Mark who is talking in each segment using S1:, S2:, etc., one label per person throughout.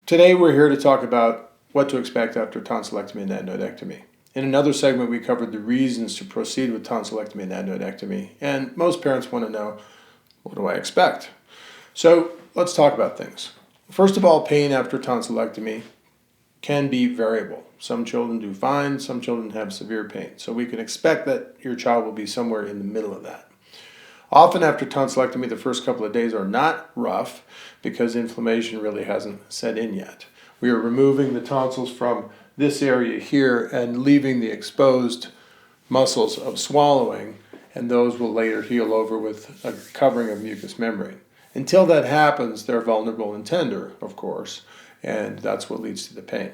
S1: Today we're here to talk about what to expect after tonsillectomy and adenoidectomy. In another segment we covered the reasons to proceed with tonsillectomy and adenoidectomy, and most parents want to know, what do I expect? So let's talk about things. First of all, pain after tonsillectomy can be variable. Some children do fine, some children have severe pain. So we can expect that your child will be somewhere in the middle of that. Often after tonsillectomy, the first couple of days are not rough because inflammation really hasn't set in yet. We are removing the tonsils from this area here and leaving the exposed muscles of swallowing, and those will later heal over with a covering of mucous membrane. Until that happens, they're vulnerable and tender, of course, and that's what leads to the pain.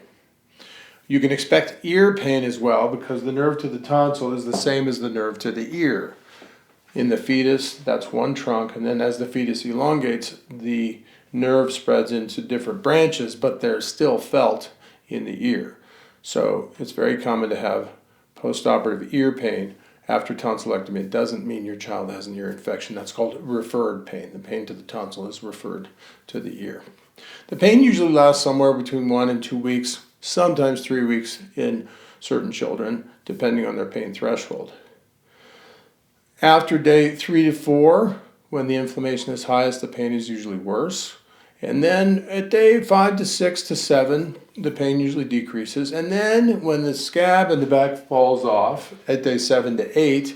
S1: You can expect ear pain as well because the nerve to the tonsil is the same as the nerve to the ear. In the fetus, that's one trunk, and then as the fetus elongates, the nerve spreads into different branches, but they're still felt in the ear. So it's very common to have postoperative ear pain after tonsillectomy. It doesn't mean your child has an ear infection. That's called referred pain. The pain to the tonsil is referred to the ear. The pain usually lasts somewhere between 1 and 2 weeks, sometimes 3 weeks in certain children, depending on their pain threshold. After day 3 to 4, when the inflammation is highest, the pain is usually worse. And then at day 5 to 6 to 7, the pain usually decreases. And then when the scab in the back falls off at day 7 to 8,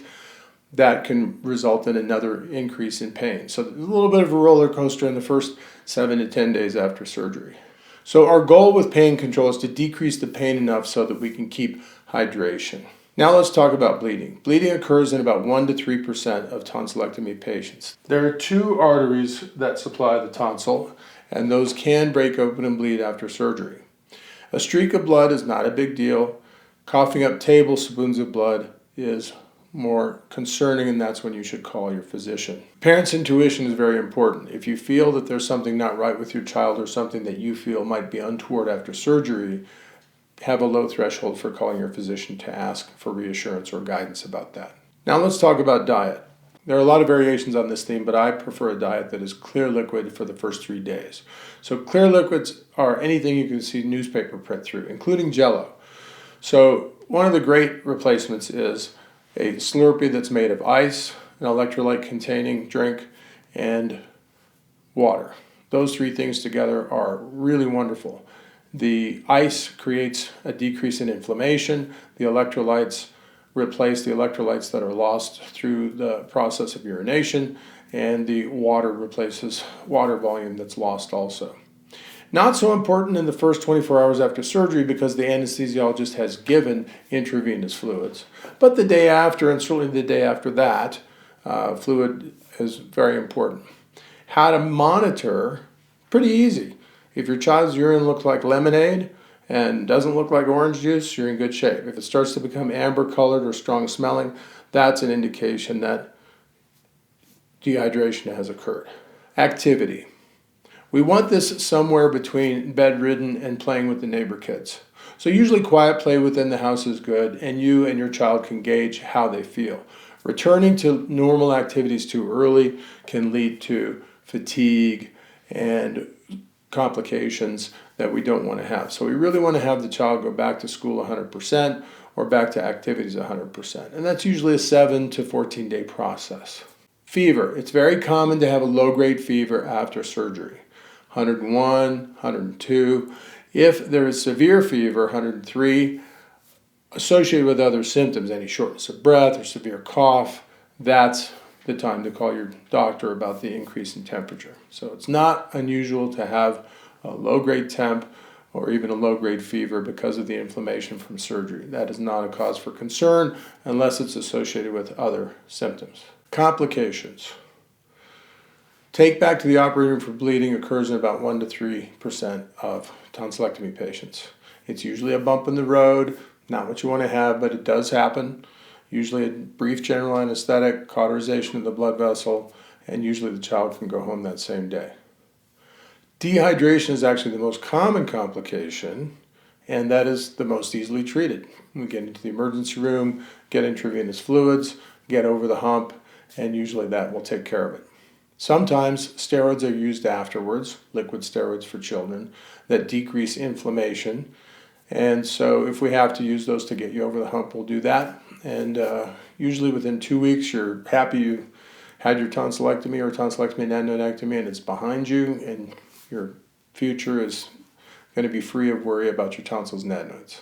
S1: that can result in another increase in pain. So there's a little bit of a roller coaster in the first 7 to 10 days after surgery. So our goal with pain control is to decrease the pain enough so that we can keep hydration. Now let's talk about bleeding. Bleeding occurs in about 1 to 3% of tonsillectomy patients. There are 2 arteries that supply the tonsil, and those can break open and bleed after surgery. A streak of blood is not a big deal. Coughing up tablespoons of blood is more concerning, and that's when you should call your physician. Parents' intuition is very important. If you feel that there's something not right with your child or something that you feel might be untoward after surgery, have a low threshold for calling your physician to ask for reassurance or guidance about that. Now let's talk about diet. There are a lot of variations on this theme, but I prefer a diet that is clear liquid for the first 3 days. So clear liquids are anything you can see newspaper print through, including Jell-O. So one of the great replacements is a Slurpee that's made of ice, an electrolyte-containing drink, and water. Those 3 things together are really wonderful. The ice creates a decrease in inflammation. The electrolytes replace the electrolytes that are lost through the process of urination, and the water replaces water volume that's lost also. Not so important in the first 24 hours after surgery because the anesthesiologist has given intravenous fluids. But the day after, and certainly the day after that, fluid is very important. How to monitor, pretty easy. If your child's urine looks like lemonade and doesn't look like orange juice, you're in good shape. If it starts to become amber colored or strong smelling, that's an indication that dehydration has occurred. Activity. We want this somewhere between bedridden and playing with the neighbor kids. So usually quiet play within the house is good, and you and your child can gauge how they feel. Returning to normal activities too early can lead to fatigue and complications that we don't want to have. So we really want to have the child go back to school 100% or back to activities 100%. And that's usually a 7 to 14 day process. Fever. It's very common to have a low-grade fever after surgery. 101, 102. If there is severe fever, 103, associated with other symptoms, any shortness of breath or severe cough, that's the time to call your doctor about the increase in temperature. So it's not unusual to have a low-grade temp or even a low-grade fever because of the inflammation from surgery. That is not a cause for concern unless it's associated with other symptoms. Complications. Take back to the operating room for bleeding occurs in about 1 to 3% of tonsillectomy patients. It's usually a bump in the road, not what you want to have, but it does happen. Usually a brief general anesthetic, cauterization of the blood vessel, and usually the child can go home that same day. Dehydration is actually the most common complication, and that is the most easily treated. We get into the emergency room, get intravenous fluids, get over the hump, and usually that will take care of it. Sometimes steroids are used afterwards, liquid steroids for children, that decrease inflammation. And so if we have to use those to get you over the hump, we'll do that. And usually within 2 weeks, you're happy you had your tonsillectomy or tonsillectomy and adenoidectomy, and it's behind you, and your future is going to be free of worry about your tonsils and adenoids.